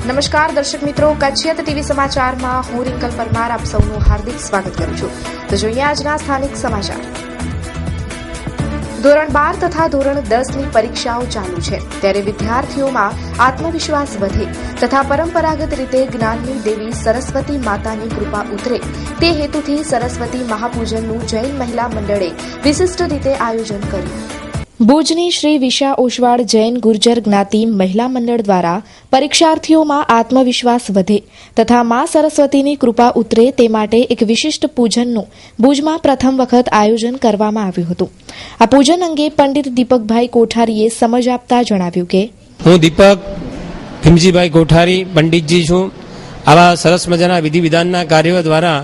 નમસ્કાર દર્શક મિત્રો, કચ્છિયત ટીવી સમાચારમાં હું રિંકલ પરમાર આપ સૌનું હાર્દિક સ્વાગત કરું છું. તો જોઈએ આજના સ્થાનિક સમાચાર. ધોરણ 12 તથા ધોરણ 10ની પરીક્ષાઓ ચાલુ છે, ત્યારે વિદ્યાર્થીઓમાં આત્મવિશ્વાસ વધે તથા પરંપરાગત રીતે જ્ઞાનની દેવી સરસ્વતી માતાની કૃપા ઉતરે તે હેતુથી સરસ્વતી મહાપૂજનનું જૈન મહિલા મંડળે વિશિષ્ટ રીતે આયોજન કર્યું. ભુજની શ્રી વિશા ઓસવાળ જૈન ગુર્જર જ્ઞાતિ મહિલા મંડળ દ્વારા પરીક્ષાર્થીઓમાં આત્મવિશ્વાસ વધે તથા મા સરસ્વતીની કૃપા ઉતરે તે માટે એક વિશિષ્ટ પૂજનનું ભુજમાં પ્રથમ વખત આયોજન કરવામાં આવ્યું હતું. આ પૂજન અંગે પંડિત દીપકભાઈ કોઠારીએ સમજ આપતા જણાવ્યું કે હું દીપક ભીમજીભાઈ કોઠારી પંડિતજી છું. આવા સરસ મજાના વિધિ વિધાનના કાર્યો દ્વારા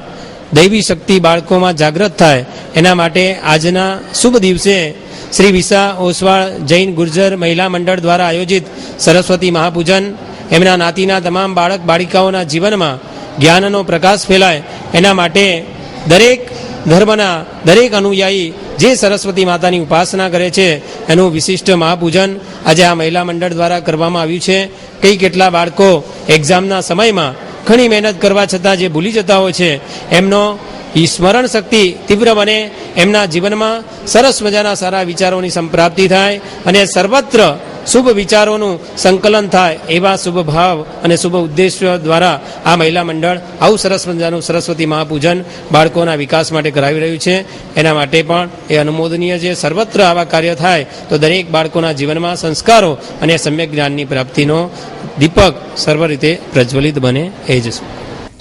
દૈવી શક્તિ બાળકોમાં જાગૃત થાય એના માટે આજના શુભ દિવસે શ્રી વિશા ઓસવાળ જૈન ગુર્જર મહિલા મંડળ દ્વારા આયોજિત સરસ્વતી મહાપૂજન એમના નાતીના તમામ બાળક બાળિકાઓના જીવનમાં જ્ઞાનનો પ્રકાશ ફેલાય એના માટે દરેક ધર્મના દરેક અનુયાયી જે સરસ્વતી માતાની ઉપાસના કરે છે એનું વિશિષ્ટ મહાપૂજન આજે આ મહિલા મંડળ દ્વારા કરવામાં આવ્યું છે. કેટલા બાળકો એક્ઝામના સમયમાં ઘણી મહેનત કરવા છતાં જે ભૂલી જતા હોય છે એમનો સ્મરણ શક્તિ તીવ્ર બને, એમના જીવનમાં સરસ મજાના સારા વિચારોની સંપ્રાપ્તિ થાય અને સર્વત્ર શુભ વિચારોનું સંકલન થાય એવા શુભ ભાવ અને શુભ ઉદ્દેશ્ય દ્વારા આ મહિલા મંડળ આવું સરસ મજાનું સરસ્વતી મહાપૂજન બાળકોના વિકાસ માટે કરાવી રહ્યું છે. એના માટે પણ એ અનુમોદનીય છે. સર્વત્ર આવા કાર્ય થાય તો દરેક બાળકોના જીવનમાં સંસ્કારો અને સમ્યક જ્ઞાનની પ્રાપ્તિનો દીપક સર્વ રીતે પ્રજ્વલિત બને એ જ.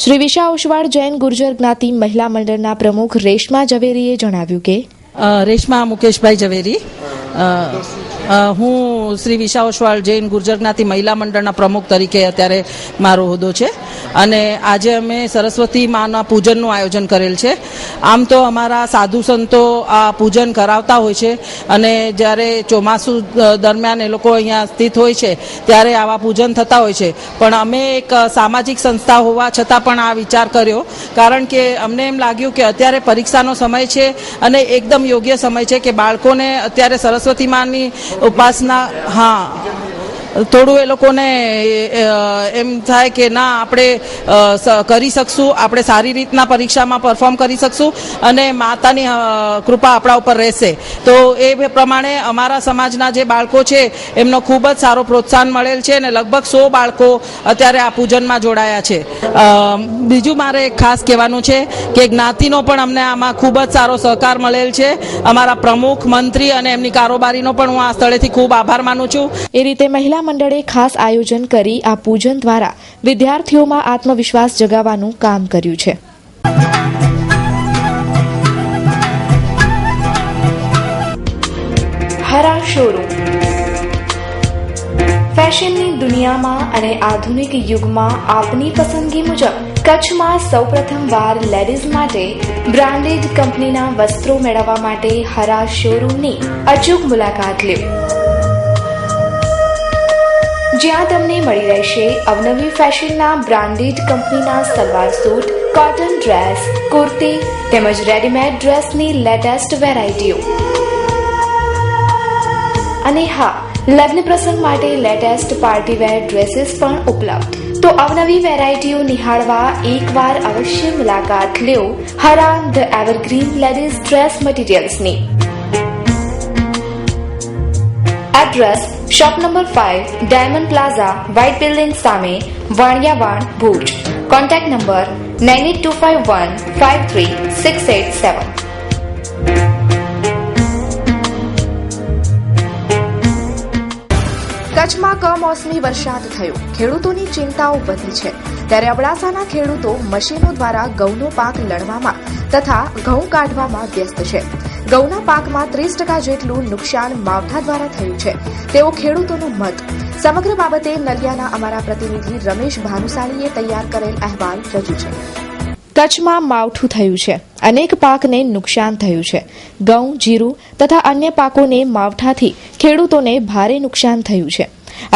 શ્રી વિશા ઓસવાળ જૈન ગુર્જર જ્ઞાતિ મહિલા મંડળના પ્રમુખ રેશમા ઝવેરીએ જણાવ્યું કે રેશમા મુકેશભાઈ ઝવેરી, હું શ્રી વિશા ઓસવાળ જૈન ગુર્જર જ્ઞાતિ મહિલા મંડળના પ્રમુખ તરીકે અત્યારે મારો હોદ્દો છે અને આજે અમે સરસ્વતી માના પૂજનનું આયોજન કરેલ છે. આમ તો અમારા સાધુ સંતો આ પૂજન કરાવતા હોય છે અને જ્યારે ચોમાસું દરમિયાન એ લોકો અહીંયા સ્થિત હોય છે ત્યારે આવા પૂજન થતા હોય છે, પણ અમે એક સામાજિક સંસ્થા હોવા છતાં પણ આ વિચાર કર્યો, કારણ કે અમને એમ લાગ્યું કે અત્યારે પરીક્ષાનો સમય છે અને એકદમ યોગ્ય સમય છે કે બાળકોને અત્યારે સરસ્વતી માની ઉપાસના થોડું એ લોકોને એમ થાય કે ના આપણે કરી શકશું, આપણે સારી રીતના પરીક્ષામાં પરફોર્મ કરી શકશું અને માતાની કૃપા આપણા ઉપર રહેશે. તો એ પ્રમાણે અમારા સમાજના જે બાળકો છે એમનો ખૂબ જ સારો પ્રોત્સાહન મળેલ છે અને લગભગ 100 બાળકો અત્યારે આ પૂજનમાં જોડાયા છે. બીજું મારે ખાસ કહેવાનું છે કે જ્ઞાતિનો પણ અમને આમાં ખૂબ જ સારો સહકાર મળેલ છે. અમારા પ્રમુખ, મંત્રી અને એમની કારોબારીનો પણ હું આ સ્થળેથી ખૂબ આભાર માનું છું. એ રીતે મહિલા મંડળે ખાસ આયોજન કરી આ પૂજન દ્વારા વિદ્યાર્થીઓમાં આત્મવિશ્વાસ જગાવવાનું કામ કર્યું છે. હરા શોરૂમ ફેશનની દુનિયામાં અને આધુનિક યુગમાં આપની પસંદગી મુજબ કચ્છમાં સૌપ્રથમવાર લેડીઝ માટે બ્રાન્ડેડ કંપનીના વસ્ત્રો મેળવવા માટે હરા શોરૂમની અચૂક મુલાકાત લો, જ્યાં તમને મળી રહેશે અવનવી ફેશનના બ્રાન્ડેડ કંપનીના salwar suit, cotton dress, kurti તેમજ રેડીમેડ ડ્રેસની લેટેસ્ટ વેરાયટીઓ. અને હા, લગ્ન પ્રસંગ માટે લેટેસ્ટ પાર્ટીવેર ડ્રેસીસ પણ ઉપલબ્ધ. તો અવનવી વેરાયટીઓ નિહાળવા એકવાર અવશ્ય મુલાકાત લો હરા ધ એવરગ્રીન લેડીઝ ડ્રેસ મટીરિયલ્સની. Address: shop number 5, diamond plaza, white building સામે, વાણિયાવાડ, ભુજ. Contact number 9825153687. કચ્છમાં કમોસમી વરસાદ થયો, ખેડૂતોની ચિંતાઓ વધી છે. ત્યારે અબડાસાના ખેડૂતો મશીનો દ્વારા ઘઉંનો પાક લણવામાં તથા ઘઉં કાઢવામાં વ્યસ્ત છે. ઘઉંના પાકમાં 30% જેટલું નુકસાન માવઠા દ્વારા થયું છે તેવો ખેડૂતોનો મત. સમગ્ર બાબતે નલિયાના અમારા પ્રતિનિધિ રમેશ ભાનુશાળીએ તૈયાર કરેલ અહેવાલ રજૂ છે. કચ્છમાં માવઠું થયું છે, અનેક પાકને નુકસાન થયું છે. ઘઉં, જીરું તથા અન્ય પાકોને માવઠાથી ખેડૂતોને ભારે નુકસાન થયું છે.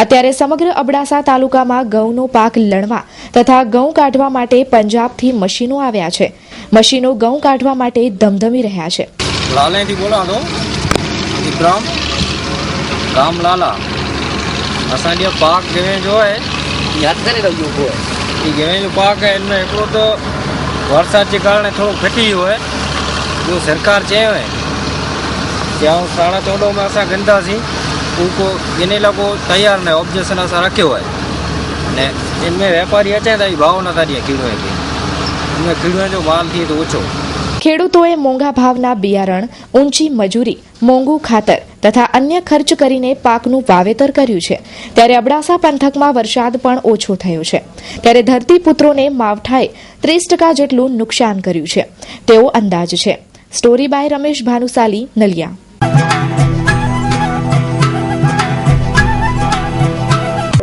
અત્યારે સમગ્ર અબડાસા તાલુકામાં ઘઉંનો પાક લણવા તથા ઘઉં કાઢવા માટે પંજાબથી મશીનો આવ્યા છે. મશીનો ઘઉં કાઢવા માટે ધમધમી રહ્યા છે. લાલાથી બોલાવો વિક્રમ રામ લાલા असांजो पाक जो है યાદ કરી રહ્યું હોય એ ગયેલું પાક એમને એકલો તો વરસાદ के कारण थोड़ा घटी हुआ है जो सरकार चाहे क्या 14.5 में ऐसा गंदा सी उनको गिनेला को तैयार ने ऑब्जेक्शन ऐसा रखे हुआ है ने इनमें व्यापारी अचे तो भाव न था खीड़ों के इनमें खीड़ों जो माल थी तो ओछो ખેડૂતોએ મોંઘા ભાવના બિયારણ, ઊંચી મજૂરી, મોંઘું ખાતર તથા અન્ય ખર્ચ કરીને પાકનું વાવેતર કર્યું છે. ત્યારે અબડાસા પંથકમાં વરસાદ પણ ઓછો થયો છે. ત્યારે ધરતીપુત્રોને માવઠાએ 30% જેટલું નુકસાન કર્યું છે તેવો અંદાજ છે. Story by Ramesh Bhanushali, Naliya.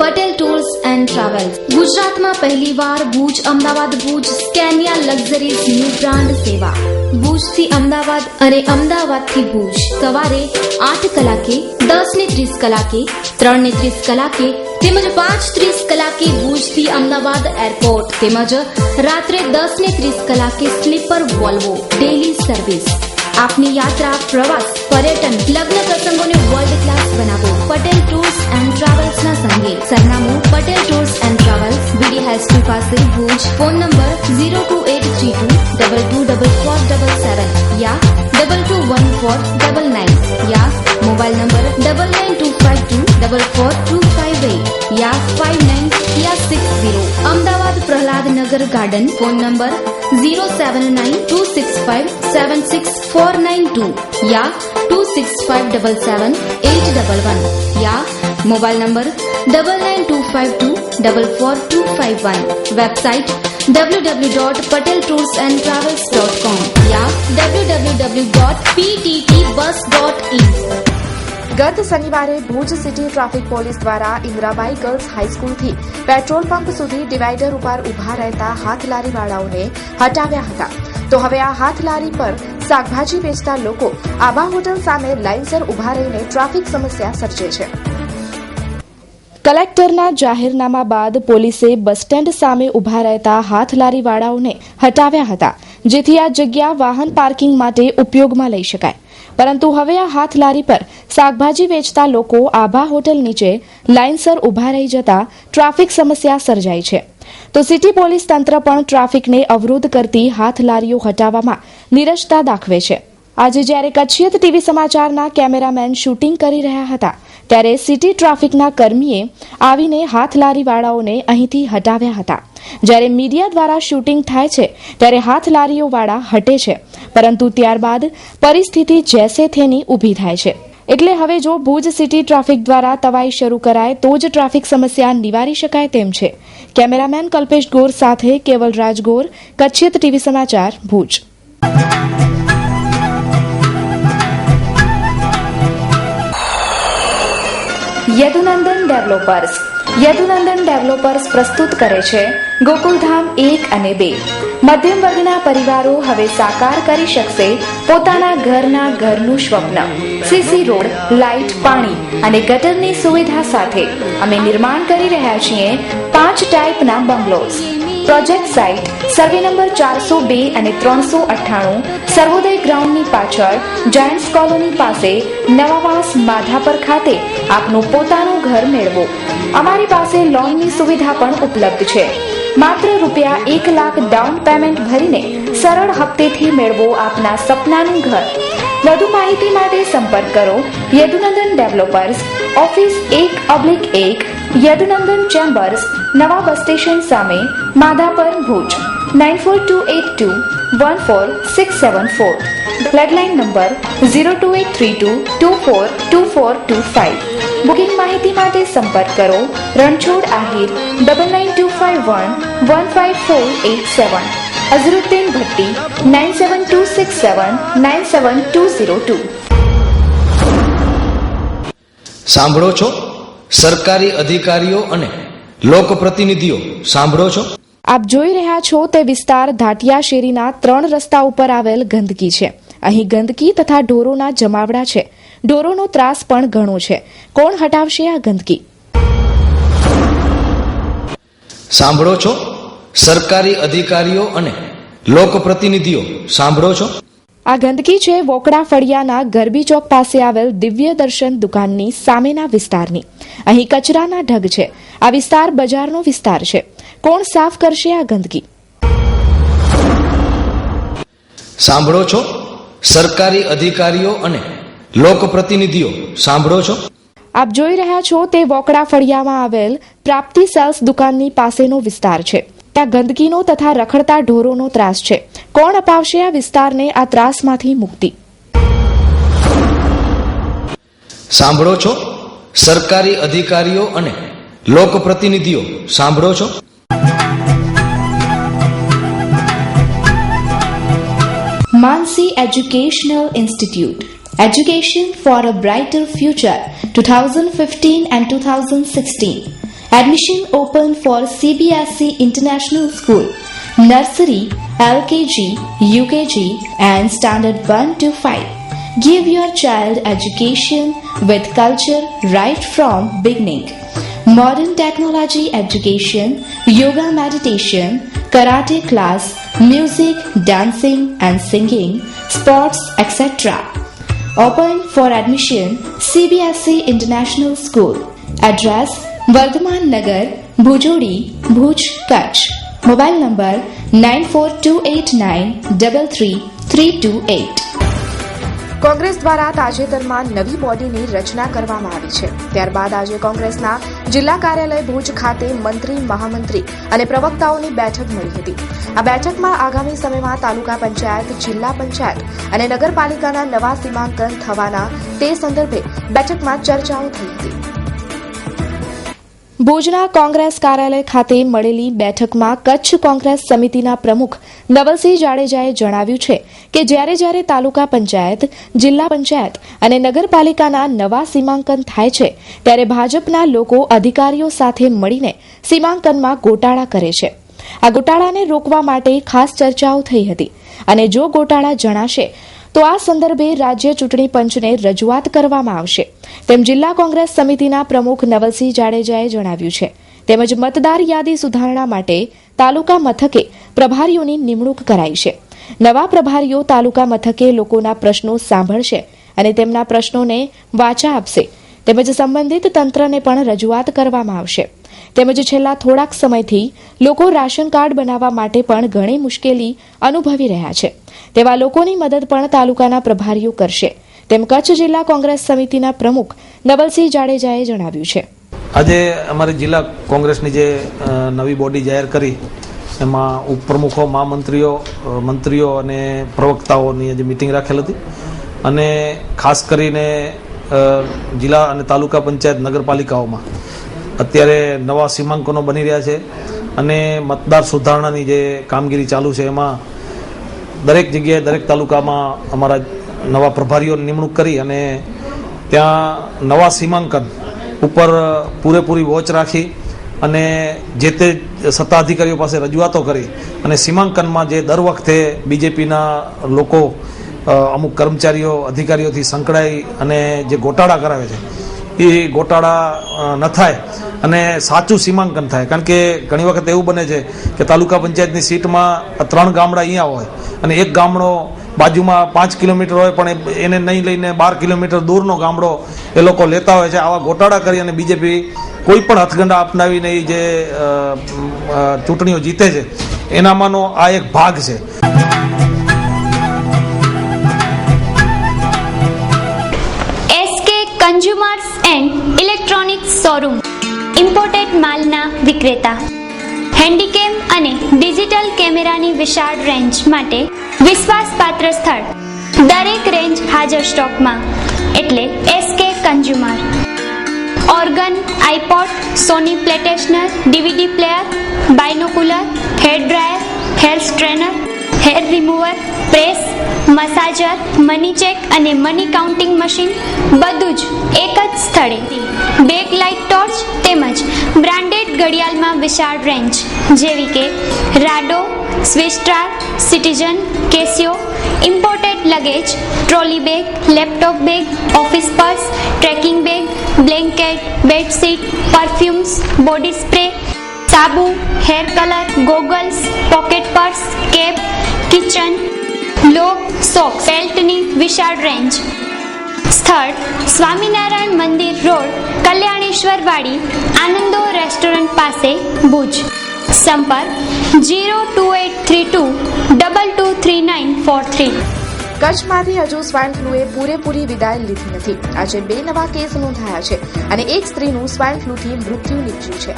Patel tours and travels ગુજરાતમાં પહેલીવાર Bhuj Ahmedabad Bhuj Scania luxuries new brand સેવા ભુજથી અમદાવાદ અને અમદાવાદથી ભુજ સવારે 8 કલાકે, 10:30 કલાકે, 3:30 કલાકે તેમજ 5:30 કલાકે ભુજથી અમદાવાદ એરપોર્ટ તેમજ રાત્રે 10:30 કલાકે સ્લીપર વોલ્વો ડેલી સર્વિસ. આપની યાત્રા, પ્રવાસ, પર્યટન, લગ્ન પ્રસંગોને વર્લ્ડ ક્લાસ બનાવો. પટેલ ટૂર્સ એન્ડ ટ્રાવેલ્સના સંગે સરનામું Patel tours and travels, BD high school પાસે ભુજ. ફોન નંબર 02832224477 या 221499 या मोबाइल नंबर 9925244258 या 5960. अमदावाद प्रहलाद नगर गार्डन. फोन नंबर 07926576492 या 26577811 या मोबाइल नंबर 9925244251. वेबसाइट www.pateltoursandtravels.com या www.pttbus.in. ગત શનિવારે ભુજ સિટી ટ્રાફિક પોલીસ દ્વારા ઇન્દ્રાબાઈ ગર્લ્સ હાઈસ્કૂલથી પેટ્રોલ પંપ સુધી ડિવાઈડર ઉપર ઉભા રહેતા હાથલારીવાળાઓને હટાવ્યા હતા. તો હવે આ હાથલારી પર શાકભાજી વેચતા લોકો આબા હોટલ સામે લાઇનસર ઉભા રહીને ટ્રાફિક સમસ્યા સર્જે છે. કલેક્ટરના જાહેરનામા બાદ પોલીસે બસ સ્ટેન્ડ સામે ઉભા રહેતા હાથલારીવાળાઓને હટાવ્યા હતા, જેથી આ જગ્યા વાહન પાર્કિંગ માટે ઉપયોગમાં લઈ શકાય. પરંતુ હવે આ હાથલારી પર શાકભાજી વેચતા લોકો આભા હોટલ નીચે લાઇનસર ઉભા રહી જતા ટ્રાફિક સમસ્યા સર્જાઈ છે. તો સિટી પોલીસ તંત્ર પણ ટ્રાફિકને અવરોધ કરતી હાથલારીઓ હટાવવામાં નીરસતા દાખવે છે. આજે જ્યારે કચ્છિયત ટીવી સમાચારના કેમેરામેન શૂટિંગ કરી રહ્યા હતા ત્યારે સિટી ટ્રાફિકના કર્મીએ આવીને હાથલારીવાળાઓને અહીંથી હટાવ્યા હતા. જ્યારે મીડિયા દ્વારા શૂટિંગ થાય છે ત્યારે હાથલારીઓવાળા હટે છે, પરંતુ ત્યારબાદ પરિસ્થિતિ જેસે થેની ઊભી થાય છે. એટલે હવે જો ભુજ સિટી ટ્રાફિક દ્વારા તવાઈ શરૂ કરાય તો જ ટ્રાફિક સમસ્યા નિવારી શકાય તેમ છે. કેમેરામેન કલ્પેશ ગોર સાથે કેવલરાજ ગોર, કચ્છિયત ટીવી સમાચાર, ભુજ. યદુનંદન ડેવલપર્સ. યદુનંદન ડેવલપર્સ પ્રસ્તુત કરે છે ગોકુલધામ 1 અને 2. મધ્યમ વર્ગના પરિવારો હવે સાકાર કરી શકશે પોતાના ઘરનું સ્વપ્ન. સીસી રોડ, લાઇટ, પાણી અને ગટરની સુવિધા સાથે અમે નિર્માણ કરી રહ્યા છીએ 5 ટાઈપના bungalows. Project site survey number 402 અને 398, સર્વોદય ગ્રાઉન્ડની પાછળ, જાયન્ટ્સ કોલોની પાસે, નવાવાસ, માધાપર ખાતે આપનું પોતાનું ઘર મેળવો. અમારી પાસે લોનની સુવિધા પણ ઉપલબ્ધ છે. માત્ર ₹1 લાખ ડાઉન પેમેન્ટ ભરીને સરળ હપ્તેથી મેળવો આપના સપનાનું ઘર. વધુ માહિતી માટે સંપર્ક કરો Yadunandan developers, office 1/1, Yadunandan chambers, નવા બસ સ્ટેશન સામે, Madhapar, Bhuj. 9428214674. Landline number 02832242425. Booking માહિતી માટે સંપર્ક કરો રણછોડ આહિર 9925115487, અઝરુદ્દીન ભટ્ટી 9726797202. સાંભળો છો સરકારી અધિકારીઓ અને લોકપ્રતિનિધિઓ, સાંભળો છો. આપ જોઈ રહ્યા છો તે વિસ્તાર ધાટિયા શેરીના 3 રસ્તા ઉપર આવેલ ગંદકી છે. અહીં ગંદકી તથા ઢોરોના જમાવડા છે. ઢોરોનો ત્રાસ પણ ઘણો છે. કોણ હટાવશે આ ગંદકી? સાંભળો છો સરકારી અધિકારીઓ અને લોકપ્રતિનિધિઓ, સાંભળો છો. આ ગંદકી છે વોકડા ફળિયાના ગરબી ચોક પાસે આવેલ દિવ્ય દર્શન દુકાનની સામેના વિસ્તારની. અહીં કચરાના ઢગ છે. આ વિસ્તાર બજારનો વિસ્તાર છે. કોણ સાફ કરશે આ ગંદકી? સાંભળો છો સરકારી અધિકારીઓ અને લોકપ્રતિનિધિઓ, સાંભળો છો? આપ જોઈ રહ્યા છો તે વોકડા ફળિયામાં આવેલ પ્રાપ્તિ સેલ્સ દુકાનની પાસેનો વિસ્તાર છે. ત્યાં ગંદકીનો તથા રખડતા ઢોરોનો ત્રાસ છે. કોણ અપાવશે આ વિસ્તારને આ ત્રાસમાંથી મુક્તિ? સાંભળો છો સરકારી અધિકારીઓ અને લોકપ્રતિનિધિઓ, સાંભળો છો? Mansi Educational Institute, Education for a Brighter Future, 2015 and 2016. Admission open for CBSE International School, Nursery, LKG, UKG and Standard 1 to 5. Give your child education with culture right from beginning. Modern technology education, yoga meditation, karate class, music, dancing and singing, sports, etc. Open for admission CBSE International School. Address Vardhaman Nagar, Bhujodi, Bhuj, Kutch. Mobile number 9428933328. Congress દ્વારા તાજેતરમાં નવી બોડીની રચના કરવામાં આવી છે. ત્યારબાદ આજે કોંગ્રેસના જિલ્લા કાર્યાલય ભુજ ખાતે મંત્રી, મહામંત્રી અને પ્રવક્તાઓની બેઠક મળી હતી. આ બેઠકમાં આગામી સમયમાં તાલુકા પંચાયત, જિલ્લા પંચાયત અને નગરપાલિકાના નવા સીમાંકન થવાના તે સંદર્ભે બેઠકમાં ચર્ચાઓ થઈ હતી. ભુજના કોંગ્રેસ કાર્યાલય ખાતે મળેલી બેઠકમાં કચ્છ કોંગ્રેસ સમિતિના પ્રમુખ નવલસિંહ જાડેજાએ જણાવ્યું છે કે જ્યારે તાલુકા પંચાયત, જિલ્લા પંચાયત અને નગરપાલિકાના નવા સીમાંકન થાય છે ત્યારે ભાજપના લોકો અધિકારીઓ સાથે મળીને સીમાંકનમાં ગોટાળા કરે છે. આ ગોટાળાને રોકવા માટે ખાસ ચર્ચાઓ થઈ હતી અને જો ગોટાળા જણાશે તો આ સંદર્ભે રાજ્ય ચૂંટણી પંચને રજૂઆત કરવામાં આવશે તેમ જિલ્લા કોંગ્રેસ સમિતિના પ્રમુખ નવલસિંહ જાડેજાએ જણાવ્યું છે. તેમજ મતદાર યાદી સુધારણા માટે તાલુકા મથકે પ્રભારીઓની નિમણૂક કરાઈ છે. નવા પ્રભારીઓ તાલુકા મથકે લોકોના પ્રશ્નો સાંભળશે અને તેમના પ્રશ્નોને વાચા આપશે. તેમજ સંબંધિત તંત્રને પણ રજૂઆત કરવામાં આવશે. તેમજ છેલ્લા થોડાક સમયથી લોકો રાશન કાર્ડ બનાવવા માટે પણ ઘણી મુશ્કેલી અનુભવી રહ્યા છે. તેવા લોકોની મદદ પણ તાલુકાના પ્રભારીઓ કરશે તેમ કચ્છ જિલ્લા કોંગ્રેસ સમિતિના પ્રમુખ નવલસિંહ જાડેજાએ જણાવ્યું છે. આજે અમારી જિલ્લા કોંગ્રેસની જે નવી બોડી જાહેર કરી એમાં ઉપપ્રમુખો, મહામંત્રીઓ, મંત્રીઓ અને પ્રવક્તાઓની આજે મિટિંગ રાખેલ હતી અને ખાસ કરીને જિલ્લા અને તાલુકા પંચાયત, નગરપાલિકાઓમાં અત્યારે નવા સીમાંકનો બની રહ્યા છે અને મતદાર સુધારણાની જે કામગીરી ચાલુ છે એમાં દરેક જગ્યાએ, દરેક તાલુકામાં અમારા નવા પ્રભારીઓની નિમણૂક કરી અને ત્યાં નવા સીમાંકન ઉપર પૂરેપૂરી વોચ રાખી અને જે તે સત્તાધિકારીઓ પાસે રજૂઆતો કરી અને સીમાંકનમાં જે દર વખતે બીજેપીના લોકો, અમુક કર્મચારીઓ, અધિકારીઓથી સંકળાઈ અને જે ગોટાળા કરાવે છે એ ગોટાળા ન થાય અને સાચું સીમાંકન થાય. કારણ કે ઘણી વખત એવું બને છે કે તાલુકા પંચાયતની સીટમાં 3 ગામડા અહીંયા હોય અને એક ગામડો બાજુમાં 5 કિલોમીટર હોય પણ એને નહીં લઈને 12 કિલોમીટર દૂરનો ગામડો એ લોકો લેતા હોય છે. આવા ગોટાળા કરી અને બીજેપી કોઈ પણ હથગંડા અપનાવીને એ જે ચૂંટણીઓ જીતે છે એનામાંનો આ એક ભાગ છે. Consumers and electronics showroom, imported માલના વિક્રેતા, હેન્ડીકેમ અને ડિજિટલ કેમેરાની વિશાળ રેન્જ માટે વિશ્વાસપાત્ર સ્થળ. દરેક રેન્જ હાજર સ્ટોકમાં એટલે S K consumer. Organ, iPod, Sony PlayStation, DVD player, binocular, hair dryer, hair straightener, hair remover, press, massager, money check અને મની કાઉન્ટિંગ મશીન બધું જ એક જ સ્થળે. બેક લાઇટ ટોર્ચ તેમજ બ્રાન્ડેડ ઘડિયાળમાં વિશાળ રેન્જ જેવી કે Rado, Swisstar, Citizen, Casio. Imported luggage, trolley bag, laptop bag, office purse, trekking bag, blanket, bedsheet, perfumes, body spray, સાબુ, hair colour, goggles, pocket purse, cap, kitchen, લોક, soak, બેલ્ટની વિશાળ range. સ્થળ સ્વામિનારાયણ મંદિર road, Kalyani મહેશ્વરવાડી આનંદો restaurant પાસે ભુજ. સંપર્ક 02832223943. કચ્છમાંથી હજુ swine ફ્લૂએ પૂરેપૂરી વિદાય લીધી નથી. આજે 2 નવા કેસ નોંધાયા છે અને એક સ્ત્રીનું સ્વાઇન ફ્લૂથી મૃત્યુ નીપજ્યું છે.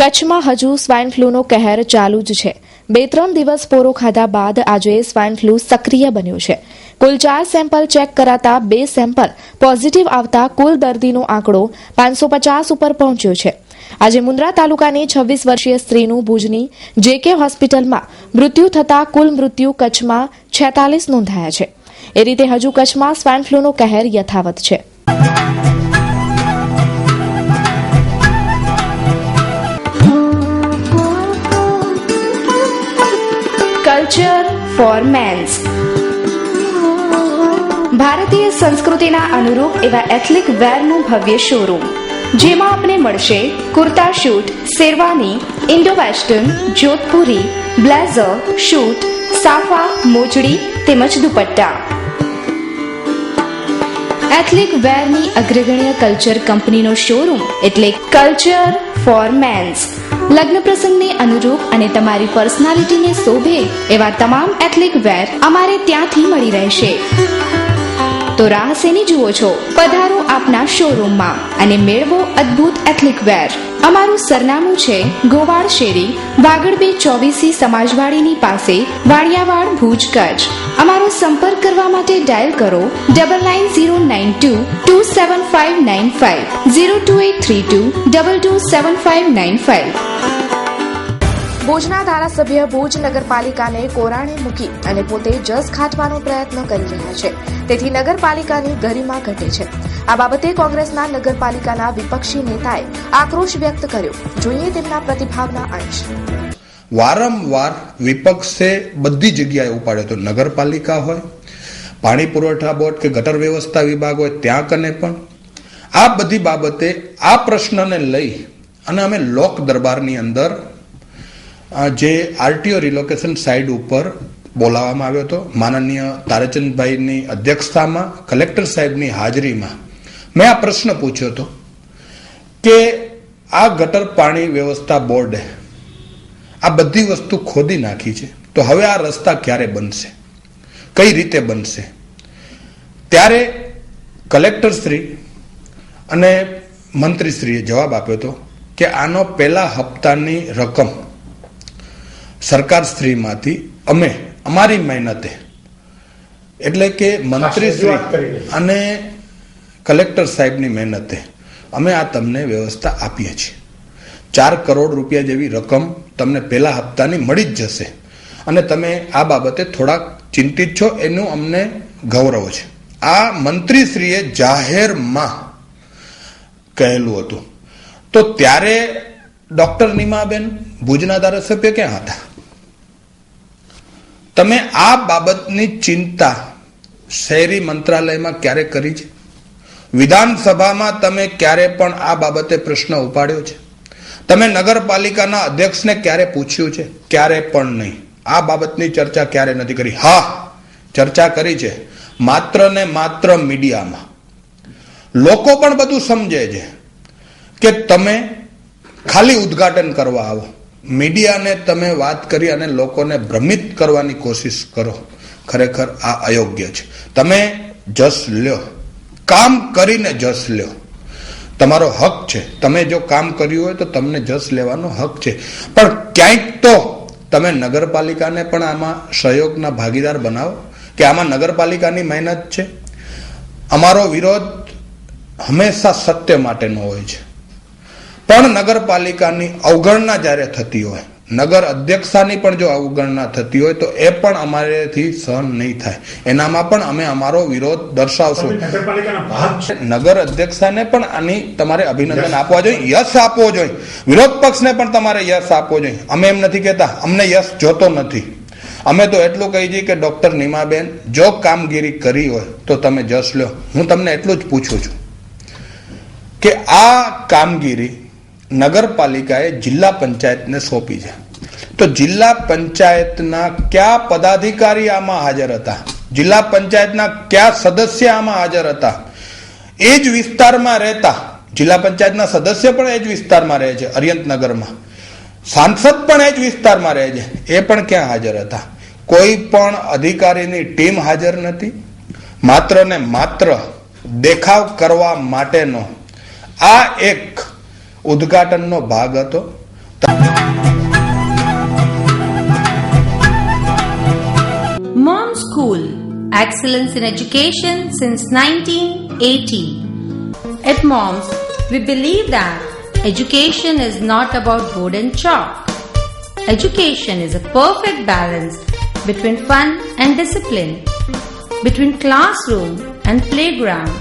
કચ્છમાં હજુ સ્વાઇન ફ્લૂનો કહેર ચાલુ જ છે. 2-3 દિવસ પોરો ખાધા બાદ આજે સ્વાઇન ફ્લૂ સક્રિય બન્યો છે. કુલ 4 સેમ્પલ ચેક કરાતા 2 સેમ્પલ પોઝિટિવ આવતા કુલ દર્દીનો આંકડો 550 ઉપર પહોંચ્યો છે. આજે મુન્દ્રા તાલુકાની 26 વર્ષીય સ્ત્રીનું ભુજની JK હોસ્પિટલમાં મૃત્યુ થતા કુલ મૃત્યુ કચ્છમાં 46 નોંધાયા છે. એ રીતે હજુ કચ્છમાં સ્વાઇન ફ્લૂનો કહેર યથાવત છે. Culture for men's. ભારતીય સંસ્કૃતિના અનુરૂપ એવા એથ્નિક વેરનું ભવ્ય શોરૂમ, જેમાં આપને મળશે kurta suit, sherwani, Indo western, Jodhpuri, blazer, suit, સાફા, મોજડી તેમજ દુપટ્ટા. એથ્નિક વેરની અગ્રગણ્ય કલ્ચર કંપનીનો શોરૂમ એટલે કલ્ચર ફોર મેન્સ. લગ્ન પ્રસંગને અનુરૂપ અને તમારી પર્સનાલિટીને શોભે એવા તમામ એથ્નિક વેર અમારે ત્યાંથી મળી રહેશે. તો રાહ શેની જુઓ છો? પધારો આપના શોરૂમમાં અને મેળવો અદ્ભુત એથ્નિક વેર. અમારું સરનામું છે ગોવાળ શેરી, વાગડ 224 સમાજવાડીની પાસે, વાણિયાવાડ, ભુજ, કચ્છ. અમારો સંપર્ક કરવા માટે ડાયલ કરો 9909227595 02832227595. ભુજના ધારાસભ્ય ભુજ નગરપાલિકાને કોરાણે મૂકી અને પોતે જસ ખાટવાનો પ્રયત્ન કરી રહ્યા છે. તેથી નગરપાલિકાની ગરિમા ઘટે છે. આ બાબતે કોંગ્રેસના નગરપાલિકાના વિપક્ષી નેતાએ આક્રોશ વ્યક્ત કર્યો. જોઈએ તેમના પ્રતિભાવના અંશ. વારંવાર વિપક્ષે બધી જગ્યાએ ઉપાડ્યો, તો નગરપાલિકા હોય, પાણી પુરવઠા બોર્ડ કે ગટર વ્યવસ્થા વિભાગ હોય, ત્યાં કને પણ આ બધી બાબતે આ પ્રશ્નને લઈ અને અમે લોક દરબારની અંદર જે RTO રિલોકેશન સાઇડ ઉપર બોલાવવામાં આવ્યો હતો. માનનીય તારાચંદભાઈની અધ્યક્ષતામાં, કલેક્ટર સાહેબની હાજરીમાં મેં આ પ્રશ્ન પૂછ્યો હતો કે આ ગટર પાણી વ્યવસ્થા બોર્ડે આ બધી વસ્તુ ખોદી નાખી છે, તો હવે આ રસ્તા ક્યારે બનશે, કઈ રીતે બનશે? ત્યારે કલેક્ટરશ્રી અને મંત્રીશ્રીએ જવાબ આપ્યો હતો કે આનો પહેલા હપ્તાની રકમ સરકારશ્રીમાંથી અમે અમારી મહેનતે, એટલે કે મંત્રીશ્રી અને કલેક્ટર સાહેબની મહેનતે અમે આ તમને વ્યવસ્થા આપીએ છીએ. 4 કરોડ રૂપિયા જેવી રકમ તમને પહેલા હપ્તાની મળી જ જશે અને તમે આ બાબતે થોડાક ચિંતિત છો, એનું અમને ગૌરવ છે. આ મંત્રીશ્રીએ જાહેરમાં કહેલું હતું. તો ત્યારે ડોક્ટર નીમાબેન ભુજના ધારાસભ્ય ક્યાં હતા? તમે આ બાબતની ચિંતા શહેરી મંત્રાલયમાં ક્યારે કરી છે? વિધાનસભામાં તમે ક્યારે પણ આ બાબતે પ્રશ્ન ઉપાડ્યો છે? તમે નગરપાલિકાના અધ્યક્ષને ક્યારે પૂછ્યું છે? ક્યારે પણ નહીં. આ બાબતની ચર્ચા ક્યારે નથી કરી. હા, ચર્ચા કરી છે માત્ર ને માત્ર મીડિયામાં. લોકો પણ બધું સમજે છે કે તમે ખાલી ઉદ્ઘાટન કરવા આવો, મીડિયાને તમે વાત કરી અને લોકોને ભ્રમિત કરવાની કોશિશ કરો. ખરેખર આ અયોગ્ય છે. તમે જસ લ્યો, કામ કરીને જસ લ્યો, તમારો હક છે. તમે જો કામ કર્યું હોય તો તમને જસ લેવાનો હક છે, પણ ક્યાંક તો તમે નગરપાલિકાને પણ આમાં સહયોગના ભાગીદાર બનાવો કે આમાં નગરપાલિકાની મહેનત છે. અમારો વિરોધ હંમેશા સત્ય માટેનો હોય છે, પણ નગરપાલિકાની અવગણના જ્યારે થતી હોય, નગર અધ્યક્ષાની પણ જો અવગણના થતી હોય તો એ પણ અમારેથી સહન નહીં થાય. એનામાં પણ અમે અમારો વિરોધ દર્શાવશું. નગર અધ્યક્ષાને પણ આની તમારે અભિનંદન આપવા જોઈએ, યશ આપવો જોઈએ. વિરોધ પક્ષને પણ તમારે યશ આપવો જોઈએ. અમે એમ નથી કહેતા અમને યશ જોતો નથી. અમે તો એટલું કહી છીએ કે ડોક્ટર નીમાબેન જો કામગીરી કરી હોય તો તમે જશ લો. હું તમને એટલું જ પૂછું છું કે આ કામગીરી નગરપાલિકાએ જિલ્લા પંચાયતને સોંપી છે, તો જિલ્લા પંચાયતના કયા પદાધિકારી આમાં હાજર હતા? જિલ્લા પંચાયતના કયા સદસ્ય આમાં હાજર હતા? એ જ વિસ્તારમાં રહેતા જિલ્લા પંચાયતના સદસ્ય પણ એ જ વિસ્તારમાં રહે છે, અરિયંતનગરમાં. સાંસદ પણ એ જ વિસ્તારમાં રહે છે, એ પણ ક્યાં હાજર હતા? કોઈ પણ અધિકારીની ટીમ હાજર નથી. માત્ર ને માત્ર દેખાવ કરવા માટેનો આ એક ઉદ્ઘાટનનો ભાગ હતો. Mom School, excellence in education since 1980. At Moms, we believe that education is not about board and chalk. Education is a perfect balance between fun and discipline, between classroom and playground,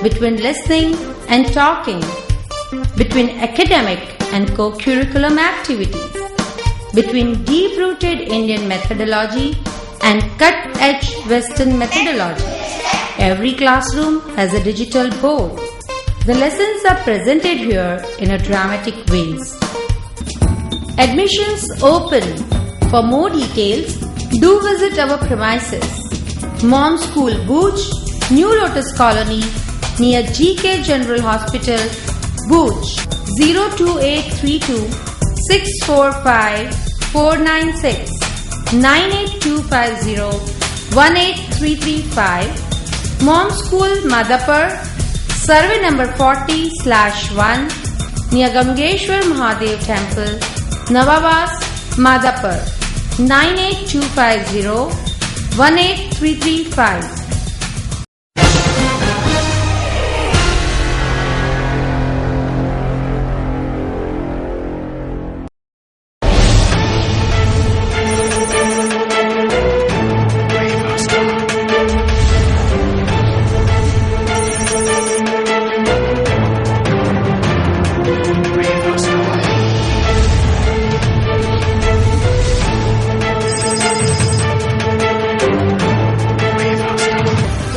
between listening and talking, between academic and co-curriculum activities, between deep-rooted Indian methodology and cut-edge Western methodology. Every classroom has a digital board. The lessons are presented here in a dramatic ways. Admissions open. For more details, do visit our premises. Mom School Bhuj, New Lotus Colony, near GK General Hospital, Bhuj. 02832 645 496 98250 18335. Mom School Madhapur, survey number 40/1 near Gamgeshwar Mahadev Temple, Navavas, Madhapur. 98250 18335.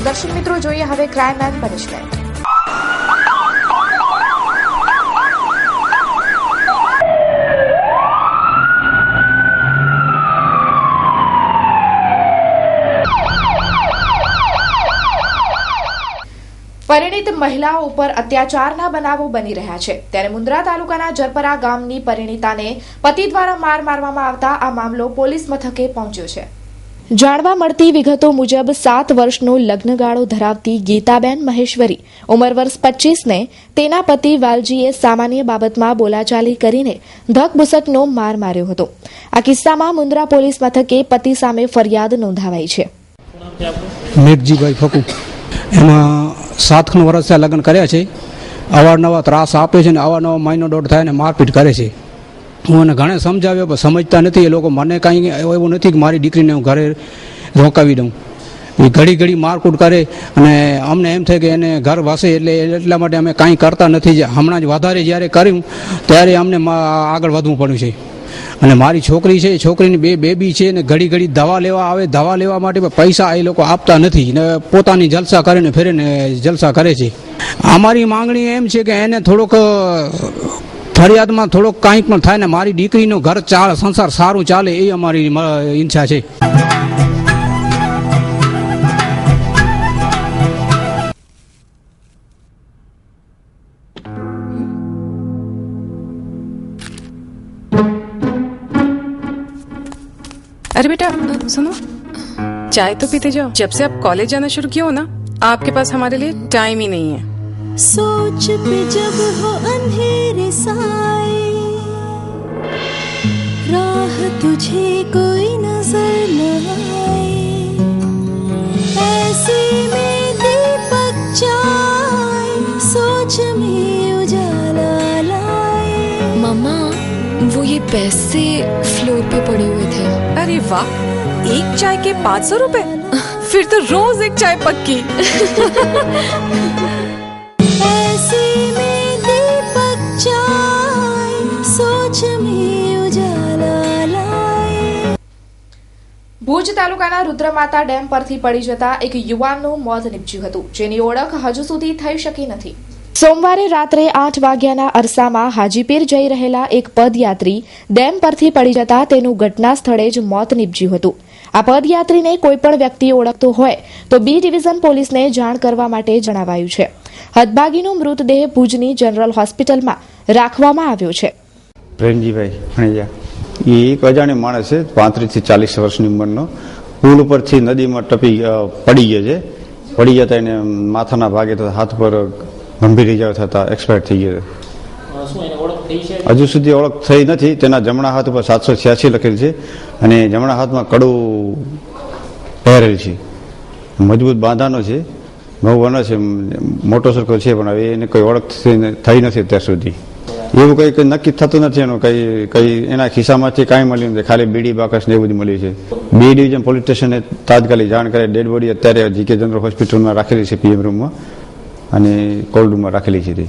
દર્શક મિત્રો, જોઈએ હવે crime and punishment. પરિણીત મહિલાઓ ઉપર અત્યાચારના બનાવો બની રહ્યા છે, ત્યારે મુન્દ્રા તાલુકાના જરપરા ગામની પરિણીતાને પતિ દ્વારા માર મારવામાં આવતા આ મામલો પોલીસ મથકે પહોંચ્યો છે. જાણવા મળતી વિગતો મુજબ 7 વર્ષનો લગ્નગાળો ધરાવતી ગીતાબેન મહેશ્વરી, ઉંમર વર્ષ 25 ને તેના પતિ વાલજીએ સામાન્ય બાબતમાં બોલાચાલી કરીને ધકબુસકનો માર માર્યો હતો. આ કિસ્સામાં મુન્દ્રા પોલીસ મથકે પતિ સામે ફરિયાદ નોંધાવાઈ છે. મેઘજીભાઈ ફકુ, એમાં 7 વર્ષથી લગ્ન કર્યા છે. અવારનવાર ત્રાસ આપે છે ને અવારનવાર મહિનો દોઢ થાય ને મારપીટ કરે છે. હું એને ઘણે સમજાવ્યો પણ સમજતા નથી. એ લોકો મને કાંઈ એવું નથી કે મારી દીકરીને હું ઘરે રોકાવી દઉં. એ ઘડી ઘડી મારકૂટ કરે અને અમને એમ થાય કે એને ઘર વસે, એટલા માટે અમે કાંઈ કરતા નથી. હમણાં જ વધારે જ્યારે કર્યું ત્યારે અમને આગળ વધવું પડ્યું છે. અને મારી છોકરી છે, છોકરીની 2 બેબી છે ને ઘડી ઘડી દવા લેવા આવે. દવા લેવા માટે પૈસા એ લોકો આપતા નથી ને પોતાની જલસા કરીને ફેરીને જલસા કરે છે. અમારી માંગણી એમ છે કે એને થોડોક ફરિયાદમાં થોડોક કાંઈ પણ થાય ને મારી દીકરીનું ઘર સંસાર સારું ચાલે એ અમારી ઈચ્છા છે. अरे बेटा सुनो, चाय तो पीते जाओ. जब से आप कॉलेज जाना शुरू किया हो ना, आपके पास हमारे लिए टाइम ही नहीं है. सोच पे जब हो अंधेरे साए, राह तुझे कोई नजर न आए, ऐसे में दीपक जाए, सोच में उजाला लाए. मम्मा, वो ये पैसे फ्लोर पे पड़े हुए थे. अरे वाह, एक चाय के 500 रुपए? फिर तो रोज एक चाय पक्की. ऐसे में दीपक जाए, सोच में उजाला लाए. ભુજ તાલુકાના રુદ્રમાતા ડેમ પરથી પડી જતા એક યુવાનનું મોત નીપજ્યું હતું, જેની ઓળખ હજુ સુધી થઈ શકી નથી. સોમવારે રાત્રે 8 વાગ્યાના અરસામાં હાજીપીર જઈ રહેલા એક પદયાત્રી ડેમ પરથી પડી જતા તેનું ઘટના સ્થળે જ મોત નીપજ્યું હતું. આ પદયાત્રીને કોઈપણ વ્યક્તિ ઓળખતો હોય તો બી ડિવિઝન પોલીસને જાણ કરવા માટે જણાવાયું છે. હતભાગીનો મૃતદેહ ભુજની જનરલ હોસ્પિટલમાં રાખવામાં આવ્યો છે. પ્રેમજીભાઈ ભણેજા એ એક અજાણ્યો માણસ છે, 35 થી 40 વર્ષની ઉંમરનો. પુલ ઉપરથી નદીમાં પડી ગયો છે. પડી જતા એને માથાના ભાગે તથા હાથ પર ગંભીર ઇજાઓ થતા એક્સપાયર થઈ ગયો. હજુ સુધી ઓળખ થઈ નથી. તેના જમણા હાથ ઉપર 786 લખેલ છે અને જમણા હાથમાં કડું પહેરેલ છે. મજબૂત બાંધાનો છે, બહુ વનો છે, મોટો સરખો છે, પણ હવે એને કોઈ ઓળખ થઈ નથી અત્યાર સુધી. એવું કંઈ નક્કી થતું નથી. એનું કઈ એના ખિસ્સામાંથી કાંઈ મળ્યું નથી, ખાલી બીડી બાકસ ને એવું બધું મળ્યું છે. બી ડિવિઝન પોલીસ સ્ટેશને તાત્કાલિક જાણ કરે. ડેડ બોડી અત્યારે જીકે જનરલ હોસ્પિટલમાં રાખેલી છે, પીએમ રૂમમાં અને કોલ્ડ રૂમમાં રાખેલી છે.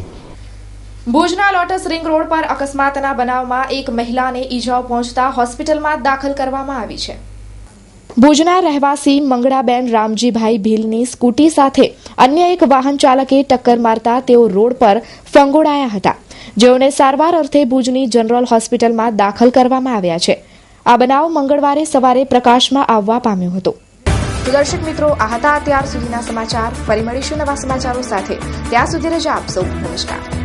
ભુજના લોટસ રિંગ રોડ પર અકસ્માતના બનાવમાં એક મહિલાને ઈજાઓ પહોંચતા હોસ્પિટલમાં દાખલ કરવામાં આવી છે. ભુજના રહેવાસી મંગળાબેન રામજીભાઈ ભીલની સ્કૂટી સાથે અન્ય એક વાહન ચાલકે ટક્કર મારતા તેઓ રોડ પર ફંગોળાયા હતા, જેઓને સારવાર અર્થે ભુજની જનરલ હોસ્પિટલમાં દાખલ કરવામાં આવ્યા છે. આ બનાવ મંગળવારે સવારે પ્રકાશમાં આવવા પામ્યો હતો. દર્શક મિત્રો, આ હતા અત્યાર સુધીના સમાચાર. ફરી મળીશું નવા સમાચારો સાથે. ત્યાં સુધી રજા આપશો. નમસ્કાર.